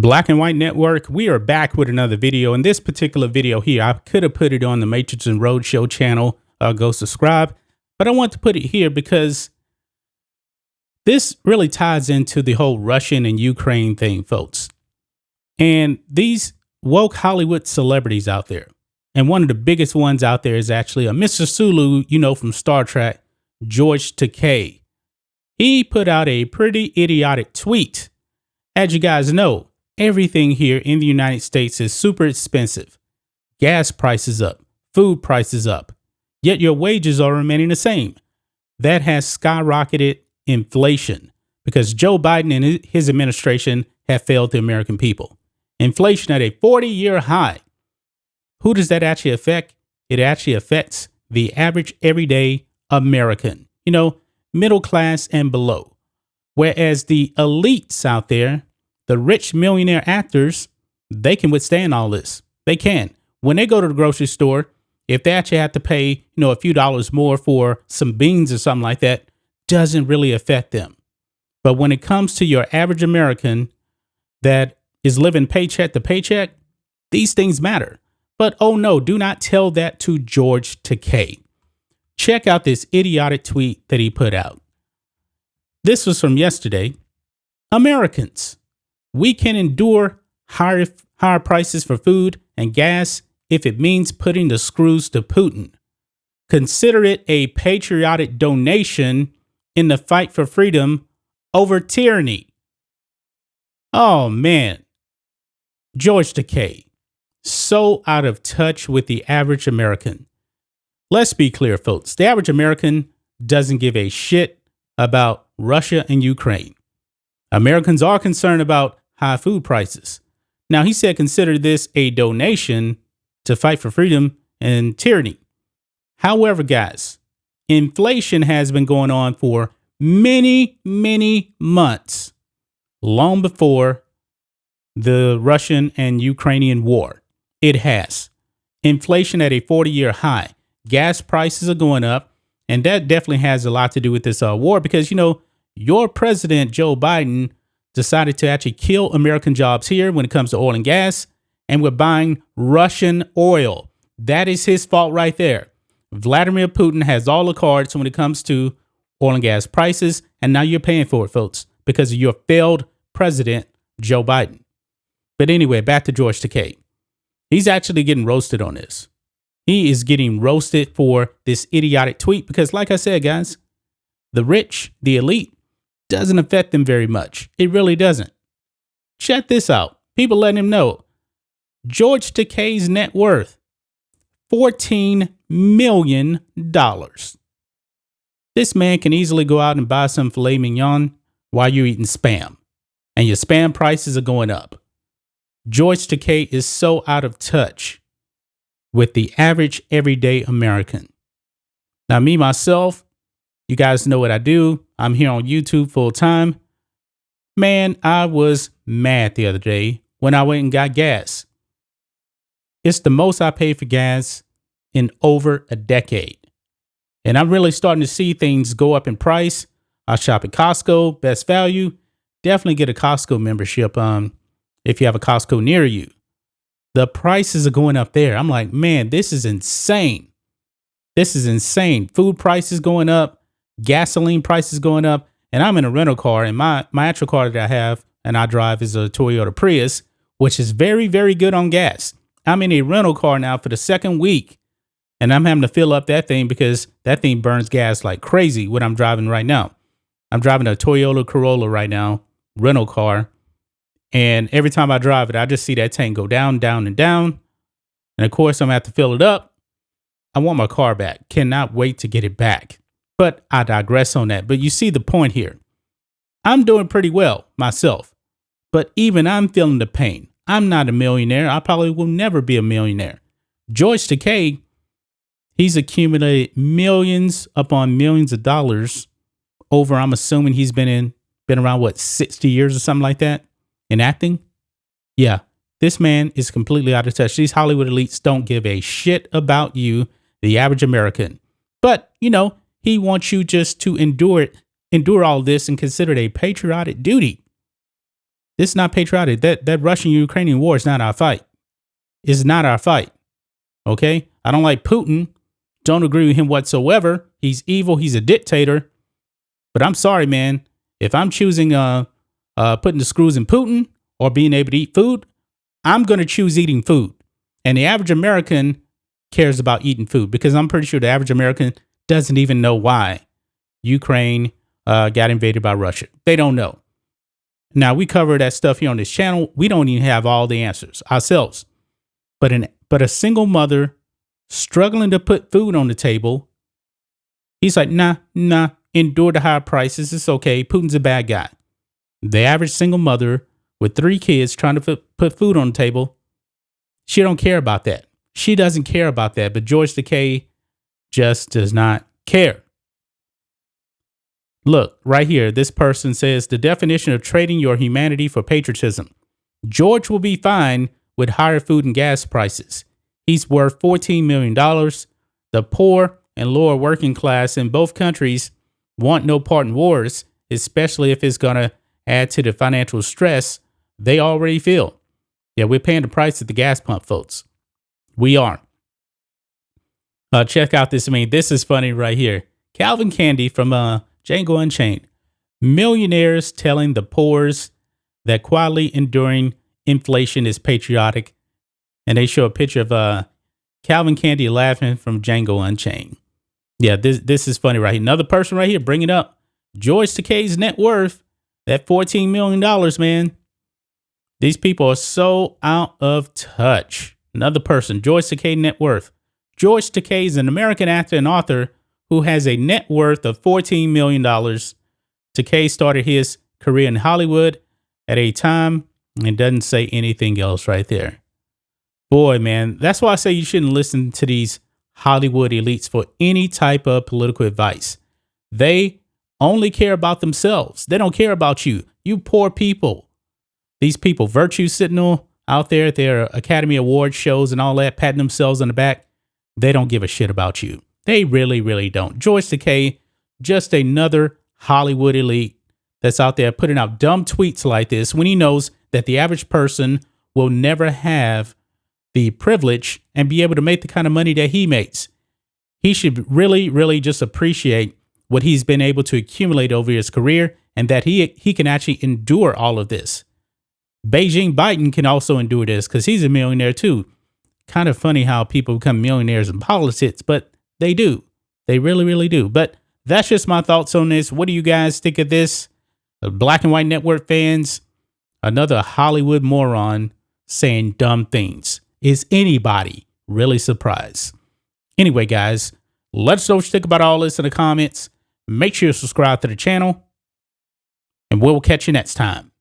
Black and White Network, we are back with another video. In this particular video here, I could have put it on the Matrix and Roadshow channel. Go subscribe. But I want to put it here because this really ties into the whole Russian and Ukraine thing, folks. And these woke Hollywood celebrities out there. And one of the biggest ones out there is actually a Mr. Sulu, you know, from Star Trek, George Takei. He put out a pretty idiotic tweet. As you guys know, everything here in the United States is super expensive. Gas prices up, food prices up, yet your wages are remaining the same. That has skyrocketed inflation because Joe Biden and his administration have failed the American people. Inflation at a 40-year high. Who does that actually affect? It actually affects the average everyday American, you know, middle class and below. Whereas the elites out there, the rich millionaire actors, they can withstand all this. They can. When they go to the grocery store, if they actually have to pay, you know, a few dollars more for some beans or something like that, doesn't really affect them. But when it comes to your average American that is living paycheck to paycheck, these things matter. But oh no, do not tell that to George Takei. Check out this idiotic tweet that he put out. This was from yesterday. Americans, we can endure higher prices for food and gas if it means putting the screws to Putin. Consider it a patriotic donation in the fight for freedom over tyranny. Oh man, George Takei, so out of touch with the average American. Let's be clear, folks. The average American doesn't give a shit about Russia and Ukraine. Americans are concerned about high food prices. Now, he said consider this a donation to fight for freedom and tyranny. However, guys, inflation has been going on for many, many months, long before the Russian and Ukrainian war. It has. Inflation at a 40-year high. Gas prices are going up. And that definitely has a lot to do with this war because, you know, your president, Joe Biden, decided to actually kill American jobs here when it comes to oil and gas. And we're buying Russian oil. That is his fault right there. Vladimir Putin has all the cards when it comes to oil and gas prices. And now you're paying for it, folks, because of your failed president, Joe Biden. But anyway, back to George Takei. He's actually getting roasted on this. He is getting roasted for this idiotic tweet because, like I said, guys, the rich, the elite, doesn't affect them very much. It really doesn't. Check this out. People letting him know. George Takei's net worth, $14 million. This man can easily go out and buy some filet mignon while you're eating Spam. And your Spam prices are going up. George Takei is so out of touch with the average everyday American. Now, me, myself, you guys know what I do. I'm here on YouTube full time. Man, I was mad the other day when I went and got gas. It's the most I paid for gas in over a decade. And I'm really starting to see things go up in price. I shop at Costco, best value. Definitely get a Costco membership if you have a Costco near you. The prices are going up there. I'm like, man, this is insane. This is insane. Food prices going up, gasoline prices going up, and I'm in a rental car, and my actual car that I have and I drive is a Toyota Prius, which is very, very good on gas. I'm in a rental car now for the second week, and I'm having to fill up that thing because that thing burns gas like crazy what I'm driving right now. I'm driving a Toyota Corolla right now, rental car. And every time I drive it, I just see that tank go down, down, and down. And of course, I'm going to have to fill it up. I want my car back. Cannot wait to get it back. But I digress on that. But you see the point here. I'm doing pretty well myself. But even I'm feeling the pain. I'm not a millionaire. I probably will never be a millionaire. George Takei, he's accumulated millions upon millions of dollars over, I'm assuming he's been around, what, 60 years or something like that? In acting? Yeah, this man is completely out of touch. These Hollywood elites don't give a shit about you, the average American. But, you know, he wants you just to endure all this and consider it a patriotic duty. This is not patriotic. That Russian-Ukrainian war is not our fight. It's not our fight. Okay? I don't like Putin. Don't agree with him whatsoever. He's evil. He's a dictator. But I'm sorry, man. If I'm choosing putting the screws in Putin or being able to eat food, I'm going to choose eating food. And the average American cares about eating food because I'm pretty sure the average American doesn't even know why Ukraine got invaded by Russia. They don't know. Now, we cover that stuff here on this channel. We don't even have all the answers ourselves. But a single mother struggling to put food on the table, he's like, nah, endure the high prices. It's okay. Putin's a bad guy. The average single mother with 3 kids trying to put food on the table, she don't care about that. She doesn't care about that. But George Takei just does not care. Look, right here, this person says the definition of trading your humanity for patriotism. George will be fine with higher food and gas prices. He's worth $14 million. The poor and lower working class in both countries want no part in wars, especially if it's going to add to the financial stress they already feel. Yeah, we're paying the price at the gas pump, folks. We are. Check out this. This is funny right here. Calvin Candy from Django Unchained. Millionaires telling the poors that quietly enduring inflation is patriotic. And they show a picture of Calvin Candy laughing from Django Unchained. Yeah, this is funny right here. Another person right here bringing up George Takei's net worth, that $14 million, man. These people are so out of touch. Another person, George Takei net worth. George Takei is an American actor and author who has a net worth of $14 million. Takei started his career in Hollywood at a time and doesn't say anything else right there. Boy, man, that's why I say you shouldn't listen to these Hollywood elites for any type of political advice. They only care about themselves. They don't care about you. You poor people. These people, virtue signal out there at their Academy Award shows and all that, patting themselves on the back. They don't give a shit about you. They really, really don't. George Takei, just another Hollywood elite that's out there putting out dumb tweets like this when he knows that the average person will never have the privilege and be able to make the kind of money that he makes. He should really, really just appreciate what he's been able to accumulate over his career and that he can actually endure all of this. Beijing Biden can also endure this because he's a millionaire too. Kind of funny how people become millionaires in politics, but they do. They really, really do. But that's just my thoughts on this. What do you guys think of this? Black and White Network fans, another Hollywood moron saying dumb things. Is anybody really surprised? Anyway, guys, let us know what you think about all this in the comments. Make sure you subscribe to the channel, and we'll catch you next time.